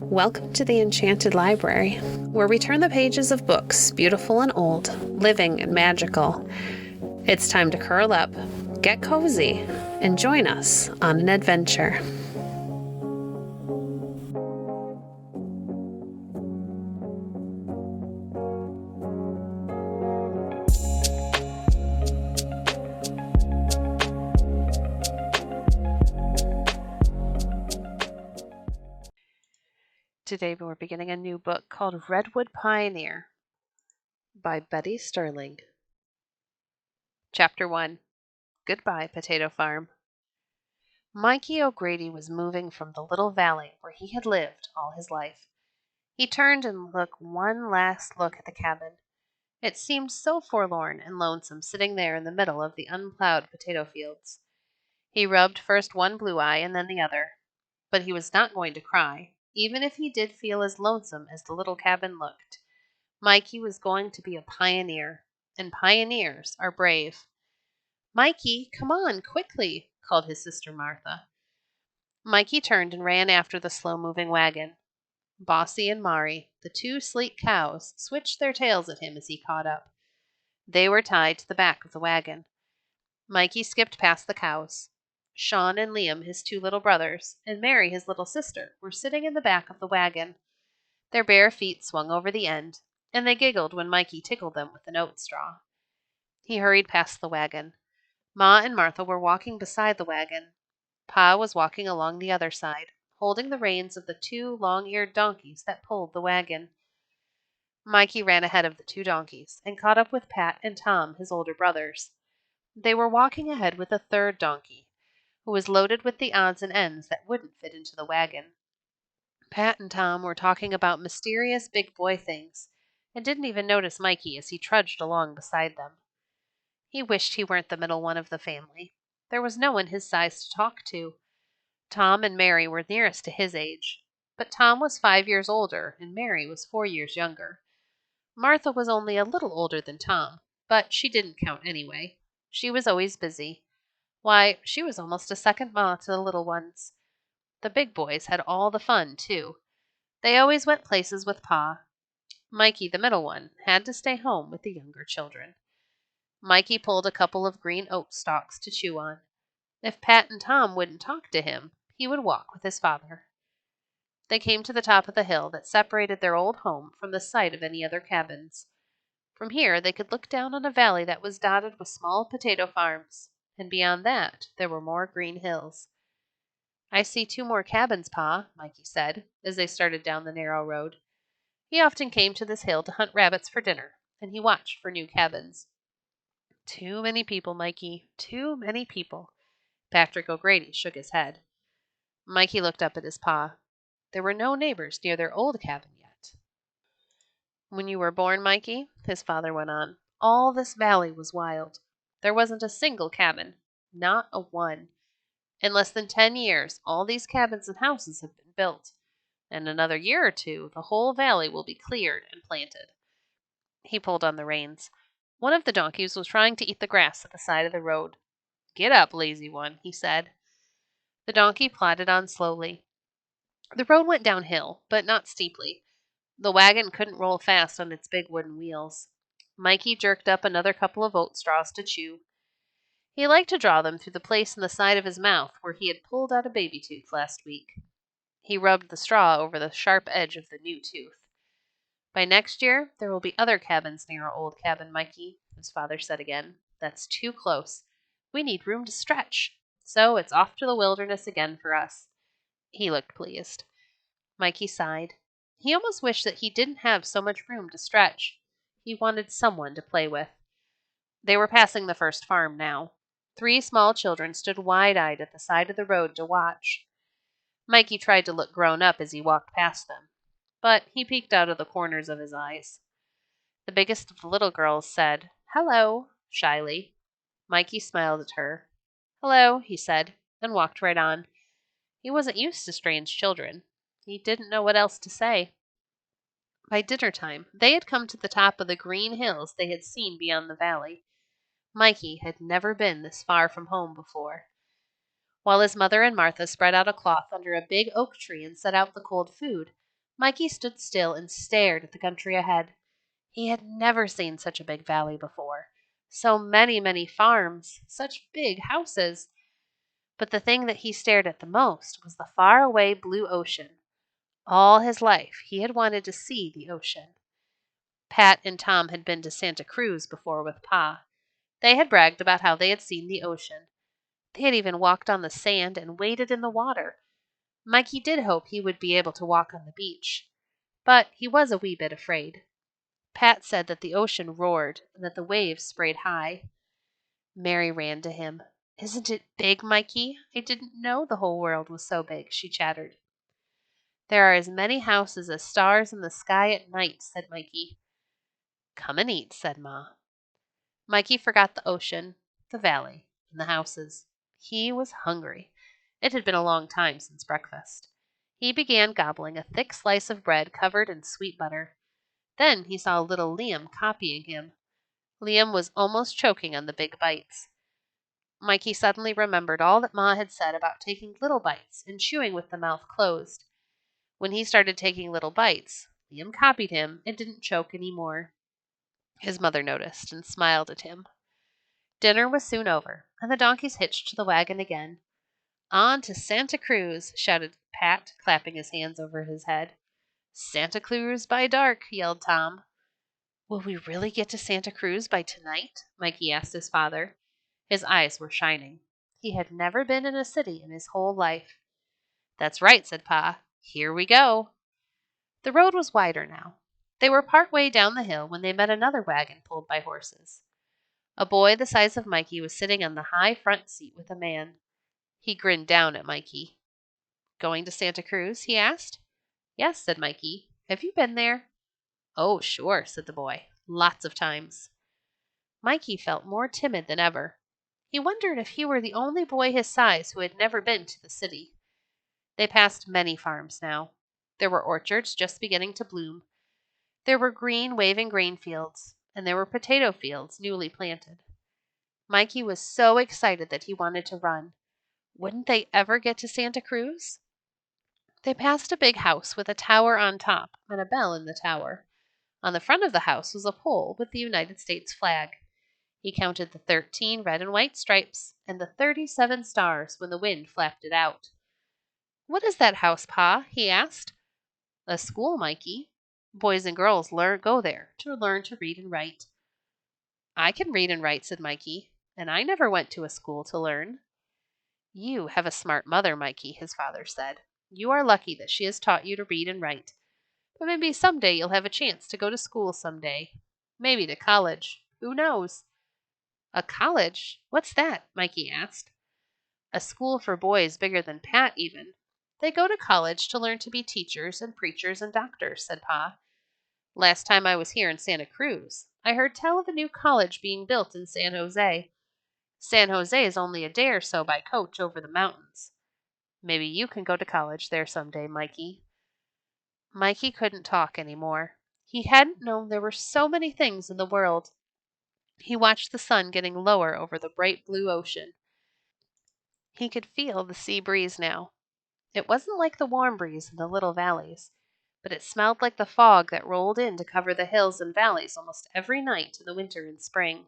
Welcome to the Enchanted Library, where we turn the pages of books, beautiful and old, living and magical. It's time to curl up, get cozy, and join us on an adventure. Today we're beginning a new book called Redwood Pioneer by Betty Stirling. Chapter 1. Goodbye, Potato Farm. Mikey O'Grady was moving from the little valley where he had lived all his life. He turned and took one last look at the cabin. It seemed so forlorn and lonesome sitting there in the middle of the unplowed potato fields. He rubbed first one blue eye and then the other. But he was not going to cry, even if he did feel as lonesome as the little cabin looked. Mikey was going to be a pioneer, and pioneers are brave. "Mikey, come on, quickly," called his sister Martha. Mikey turned and ran after the slow-moving wagon. Bossy and Mari, the two sleek cows, switched their tails at him as he caught up. They were tied to the back of the wagon. Mikey skipped past the cows. Sean and Liam, his two little brothers, and Mary, his little sister, were sitting in the back of the wagon. Their bare feet swung over the end, and they giggled when Mikey tickled them with an oat straw. He hurried past the wagon. Ma and Martha were walking beside the wagon. Pa was walking along the other side, holding the reins of the two long-eared donkeys that pulled the wagon. Mikey ran ahead of the two donkeys and caught up with Pat and Tom, his older brothers. They were walking ahead with a third donkey, who was loaded with the odds and ends that wouldn't fit into the wagon. Pat and Tom were talking about mysterious big boy things, and didn't even notice Mikey as he trudged along beside them. He wished he weren't the middle one of the family. There was no one his size to talk to. Tom and Mary were nearest to his age, but Tom was 5 years older and Mary was 4 years younger. Martha was only a little older than Tom, but she didn't count anyway. She was always busy. Why, she was almost a second ma to the little ones. The big boys had all the fun, too. They always went places with Pa. Mikey, the middle one, had to stay home with the younger children. Mikey pulled a couple of green oat stalks to chew on. If Pat and Tom wouldn't talk to him, he would walk with his father. They came to the top of the hill that separated their old home from the site of any other cabins. From here they could look down on a valley that was dotted with small potato farms, and beyond that there were more green hills. "I see 2 more cabins, Pa," Mikey said, as they started down the narrow road. He often came to this hill to hunt rabbits for dinner, and he watched for new cabins. "Too many people, Mikey, too many people." Patrick O'Grady shook his head. Mikey looked up at his pa. There were no neighbors near their old cabin yet. "When you were born, Mikey," his father went on, "all this valley was wild. There wasn't a single cabin. Not a one. In less than 10 years, all these cabins and houses have been built. In another year or two, the whole valley will be cleared and planted." He pulled on the reins. One of the donkeys was trying to eat the grass at the side of the road. "Get up, lazy one," he said. The donkey plodded on slowly. The road went downhill, but not steeply. The wagon couldn't roll fast on its big wooden wheels. Mikey jerked up another couple of oat straws to chew. He liked to draw them through the place in the side of his mouth where he had pulled out a baby tooth last week. He rubbed the straw over the sharp edge of the new tooth. "By next year, there will be other cabins near our old cabin, Mikey," his father said again. "That's too close. We need room to stretch. So it's off to the wilderness again for us." He looked pleased. Mikey sighed. He almost wished that he didn't have so much room to stretch. He wanted someone to play with. They were passing the first farm now. 3 small children stood wide-eyed at the side of the road to watch. Mikey tried to look grown up as he walked past them, but he peeked out of the corners of his eyes. The biggest of the little girls said, "Hello," shyly. Mikey smiled at her. "Hello," he said, and walked right on. He wasn't used to strange children. He didn't know what else to say. By dinner time, they had come to the top of the green hills they had seen beyond the valley. Mikey had never been this far from home before. While his mother and Martha spread out a cloth under a big oak tree and set out the cold food, Mikey stood still and stared at the country ahead. He had never seen such a big valley before. So many, many farms, such big houses. But the thing that he stared at the most was the faraway blue ocean. All his life he had wanted to see the ocean. Pat and Tom had been to Santa Cruz before with Pa. They had bragged about how they had seen the ocean. They had even walked on the sand and waded in the water. Mikey did hope he would be able to walk on the beach, but he was a wee bit afraid. Pat said that the ocean roared and that the waves sprayed high. Mary ran to him. "Isn't it big, Mikey? I didn't know the whole world was so big," she chattered. "There are as many houses as stars in the sky at night," said Mikey. "Come and eat," said Ma. Mikey forgot the ocean, the valley, and the houses. He was hungry. It had been a long time since breakfast. He began gobbling a thick slice of bread covered in sweet butter. Then he saw little Liam copying him. Liam was almost choking on the big bites. Mikey suddenly remembered all that Ma had said about taking little bites and chewing with the mouth closed. When he started taking little bites, Liam copied him and didn't choke any more. His mother noticed and smiled at him. Dinner was soon over, and the donkeys hitched to the wagon again. "On to Santa Cruz!" shouted Pat, clapping his hands over his head. "Santa Cruz by dark!" yelled Tom. "Will we really get to Santa Cruz by tonight?" Mikey asked his father. His eyes were shining. He had never been in a city in his whole life. "That's right," said Pa. "Here we go." The road was wider now. They were part way down the hill when they met another wagon pulled by horses. A boy the size of Mikey was sitting on the high front seat with a man. He grinned down at Mikey. "Going to Santa Cruz?" he asked. "Yes," said Mikey. "Have you been there?" "Oh, sure," said the boy. "Lots of times." Mikey felt more timid than ever. He wondered if he were the only boy his size who had never been to the city. They passed many farms now. There were orchards just beginning to bloom. There were green, waving grain fields, and there were potato fields newly planted. Mikey was so excited that he wanted to run. Wouldn't they ever get to Santa Cruz? They passed a big house with a tower on top and a bell in the tower. On the front of the house was a pole with the United States flag. He counted the 13 red and white stripes and the 37 stars when the wind flapped it out. "What is that house, Pa?" he asked. "A school, Mikey. Boys and girls go there to learn to read and write." "I can read and write," said Mikey, "and I never went to a school to learn." "You have a smart mother, Mikey," his father said. "You are lucky that she has taught you to read and write. But maybe someday you'll have a chance to go to school someday. Maybe to college. Who knows?" "A college? What's that?" Mikey asked. "A school for boys bigger than Pat, even. They go to college to learn to be teachers and preachers and doctors," said Pa. "Last time I was here in Santa Cruz, I heard tell of a new college being built in San Jose. San Jose is only a day or so by coach over the mountains. Maybe you can go to college there someday, Mikey." Mikey couldn't talk any more. He hadn't known there were so many things in the world. He watched the sun getting lower over the bright blue ocean. He could feel the sea breeze now. It wasn't like the warm breeze in the little valleys, but it smelled like the fog that rolled in to cover the hills and valleys almost every night in the winter and spring.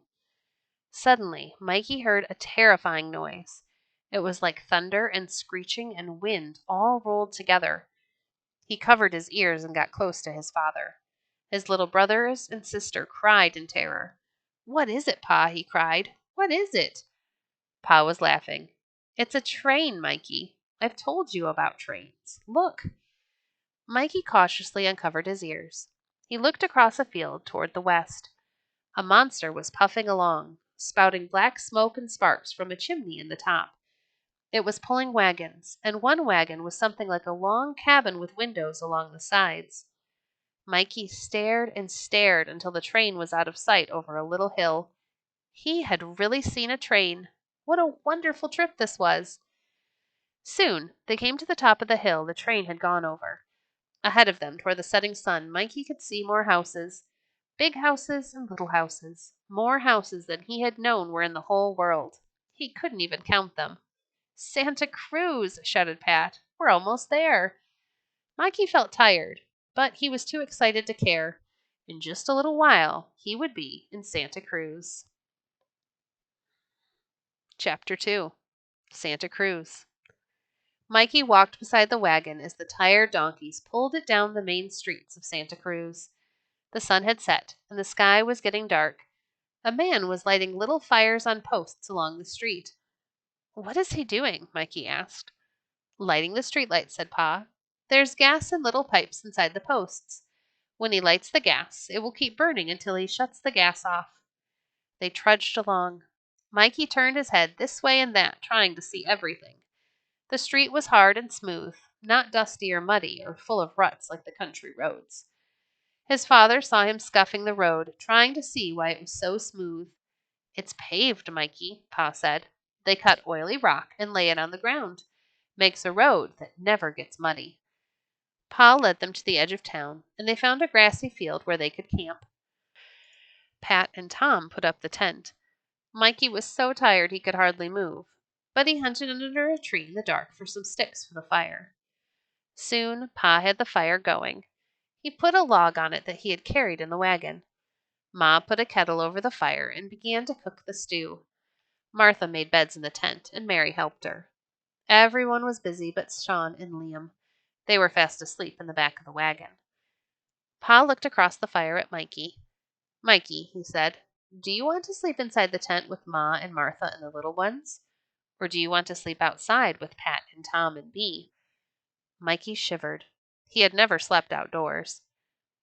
Suddenly, Mikey heard a terrifying noise. It was like thunder and screeching and wind all rolled together. He covered his ears and got close to his father. His little brothers and sister cried in terror. "What is it, Pa?" he cried. "What is it?" Pa was laughing. "It's a train, Mikey. I've told you about trains. Look." Mikey cautiously uncovered his ears. He looked across a field toward the west. A monster was puffing along, spouting black smoke and sparks from a chimney in the top. It was pulling wagons, and one wagon was something like a long cabin with windows along the sides. Mikey stared and stared until the train was out of sight over a little hill. He had really seen a train. What a wonderful trip this was! Soon they came to the top of the hill the train had gone over. Ahead of them, toward the setting sun, Mikey could see more houses. Big houses and little houses. More houses than he had known were in the whole world. He couldn't even count them. "Santa Cruz!" shouted Pat. "We're almost there." Mikey felt tired. but he was too excited to care. In just a little while, he would be in Santa Cruz. Chapter 2. Santa Cruz. Mikey walked beside the wagon as the tired donkeys pulled it down the main streets of Santa Cruz. The sun had set, and the sky was getting dark. A man was lighting little fires on posts along the street. "What is he doing?" Mikey asked. "Lighting the streetlights," said Pa. "There's gas in little pipes inside the posts. When he lights the gas, it will keep burning until he shuts the gas off." They trudged along. Mikey turned his head this way and that, trying to see everything. The street was hard and smooth, not dusty or muddy or full of ruts like the country roads. His father saw him scuffing the road, trying to see why it was so smooth. "It's paved, Mikey," Pa said. "They cut oily rock and lay it on the ground. Makes a road that never gets muddy." Pa led them to the edge of town, and they found a grassy field where they could camp. Pat and Tom put up the tent. Mikey was so tired he could hardly move, but he hunted under a tree in the dark for some sticks for the fire. Soon Pa had the fire going. He put a log on it that he had carried in the wagon. Ma put a kettle over the fire and began to cook the stew. Martha made beds in the tent, and Mary helped her. Everyone was busy but Sean and Liam. They were fast asleep in the back of the wagon. Pa looked across the fire at Mikey. "Mikey," he said, "do you want to sleep inside the tent with Ma and Martha and the little ones? Or do you want to sleep outside with Pat and Tom and me?" Mikey shivered. He had never slept outdoors.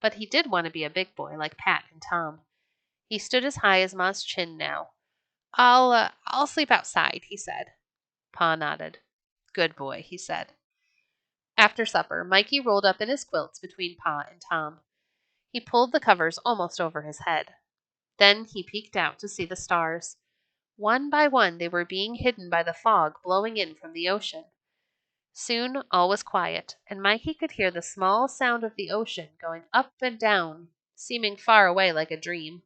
But he did want to be a big boy like Pat and Tom. He stood as high as Ma's chin now. I'll sleep outside," he said. Pa nodded. "Good boy," he said. After supper, Mikey rolled up in his quilts between Pa and Tom. He pulled the covers almost over his head. Then he peeked out to see the stars. One by one they were being hidden by the fog blowing in from the ocean. Soon all was quiet, and Mikey could hear the small sound of the ocean going up and down, seeming far away like a dream.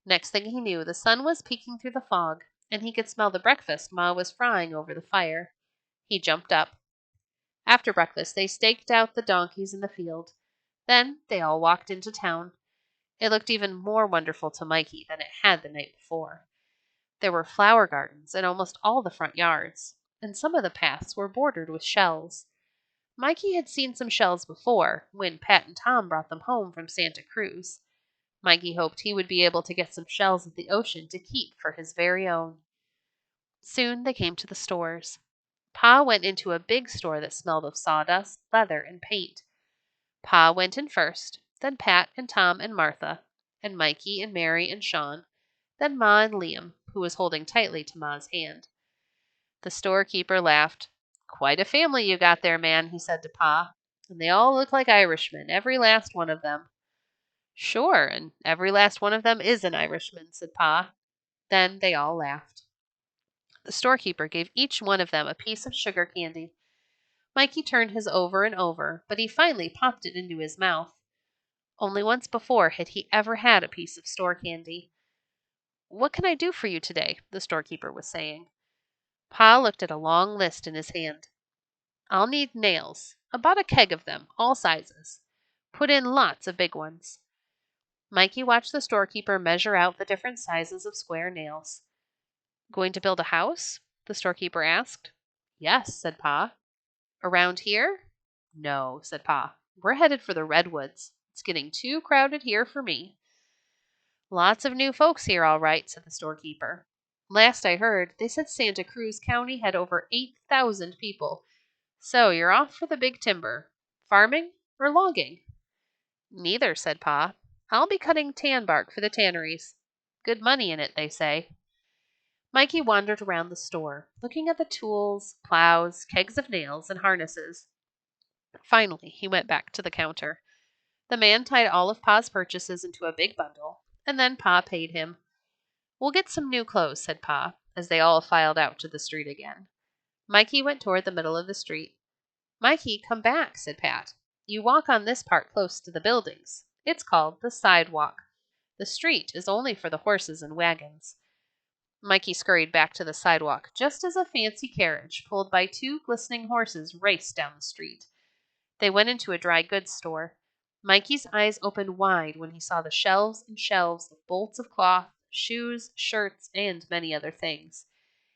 Next thing he knew, the sun was peeking through the fog, and he could smell the breakfast Ma was frying over the fire. He jumped up. After breakfast, they staked out the donkeys in the field. Then they all walked into town. It looked even more wonderful to Mikey than it had the night before. There were flower gardens in almost all the front yards, and some of the paths were bordered with shells. Mikey had seen some shells before, when Pat and Tom brought them home from Santa Cruz. Mikey hoped he would be able to get some shells at the ocean to keep for his very own. Soon they came to the stores. Pa went into a big store that smelled of sawdust, leather, and paint. Pa went in first, then Pat and Tom and Martha, and Mikey and Mary and Sean, then Ma and Liam, who was holding tightly to Ma's hand. The storekeeper laughed. "Quite a family you got there, man," he said to Pa. "And they all look like Irishmen, every last one of them." "Sure, and every last one of them is an Irishman," said Pa. Then they all laughed. The storekeeper gave each one of them a piece of sugar candy. Mikey turned his over and over, but he finally popped it into his mouth. Only once before had he ever had a piece of store candy. "What can I do for you today?" the storekeeper was saying. Pa looked at a long list in his hand. "I'll need nails, about a keg of them, all sizes. Put in lots of big ones." Mikey watched the storekeeper measure out the different sizes of square nails. "Going to build a house?" the storekeeper asked. "Yes," said Pa. "Around here?" "No," said Pa. "We're headed for the Redwoods. It's getting too crowded here for me." "Lots of new folks here, all right," said the storekeeper. "Last I heard, they said Santa Cruz County had over 8,000 people. So you're off for the big timber. Farming or logging?" "Neither," said Pa. "I'll be cutting tan bark for the tanneries. Good money in it, they say." Mikey wandered around the store, looking at the tools, plows, kegs of nails, and harnesses. Finally, he went back to the counter. The man tied all of Pa's purchases into a big bundle, and then Pa paid him. "We'll get some new clothes," said Pa, as they all filed out to the street again. Mikey went toward the middle of the street. "Mikey, come back," said Pat. "You walk on this part close to the buildings. It's called the sidewalk. The street is only for the horses and wagons." Mikey scurried back to the sidewalk just as a fancy carriage pulled by two glistening horses raced down the street. They went into a dry goods store. Mikey's eyes opened wide when he saw the shelves and shelves of bolts of cloth, shoes, shirts, and many other things.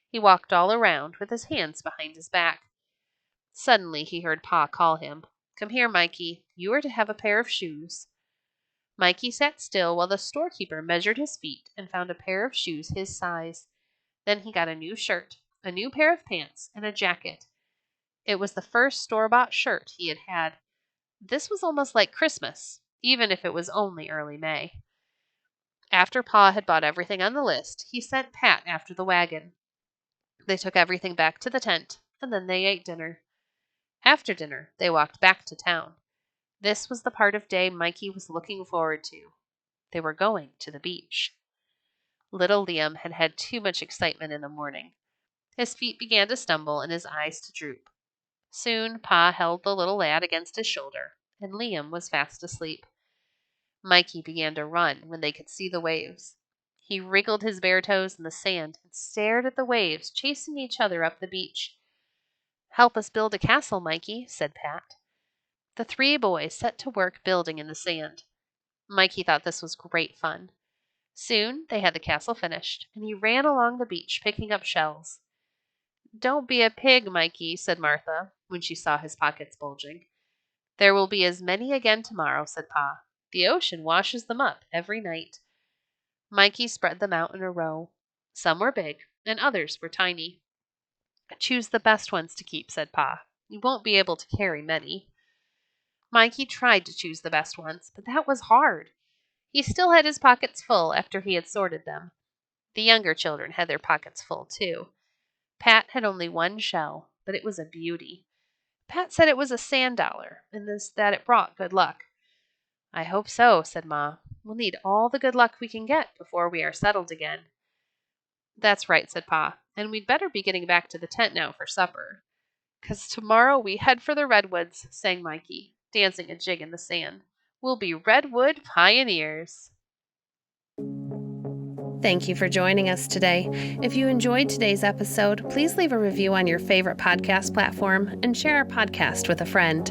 He walked all around with his hands behind his back. Suddenly he heard Pa call him. "Come here, Mikey. You are to have a pair of shoes." Mikey sat still while the storekeeper measured his feet and found a pair of shoes his size. Then he got a new shirt, a new pair of pants, and a jacket. It was the first store-bought shirt he had had. This was almost like Christmas, even if it was only early May. After Pa had bought everything on the list, he sent Pat after the wagon. They took everything back to the tent, and then they ate dinner. After dinner, they walked back to town. This was the part of day Mikey was looking forward to. They were going to the beach. Little Liam had had too much excitement in the morning. His feet began to stumble and his eyes to droop. Soon Pa held the little lad against his shoulder, and Liam was fast asleep. Mikey began to run when they could see the waves. He wriggled his bare toes in the sand and stared at the waves chasing each other up the beach. "Help us build a castle, Mikey," said Pat. The three boys set to work building in the sand. Mikey thought this was great fun. Soon they had the castle finished, and he ran along the beach picking up shells. "Don't be a pig, Mikey," said Martha, when she saw his pockets bulging. "There will be as many again tomorrow," said Pa. "The ocean washes them up every night." Mikey spread them out in a row. Some were big, and others were tiny. "Choose the best ones to keep," said Pa. "You won't be able to carry many." Mikey tried to choose the best ones, but that was hard. He still had his pockets full after he had sorted them. The younger children had their pockets full, too. Pat had only one shell, but it was a beauty. Pat said it was a sand dollar, and that it brought good luck. "I hope so," said Ma. "We'll need all the good luck we can get before we are settled again." "That's right," said Pa, "and we'd better be getting back to the tent now for supper." "'Cause tomorrow we head for the Redwoods," sang Mikey, dancing a jig in the sand. "We'll be Redwood Pioneers." Thank you for joining us today. If you enjoyed today's episode, please leave a review on your favorite podcast platform and share our podcast with a friend.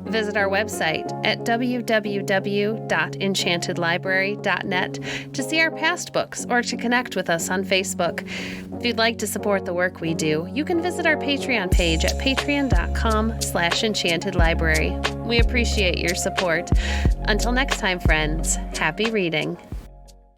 Visit our website at www.enchantedlibrary.net to see our past books or to connect with us on Facebook. If you'd like to support the work we do, you can visit our Patreon page at patreon.com/enchantedlibrary. We appreciate your support. Until next time, friends, happy reading.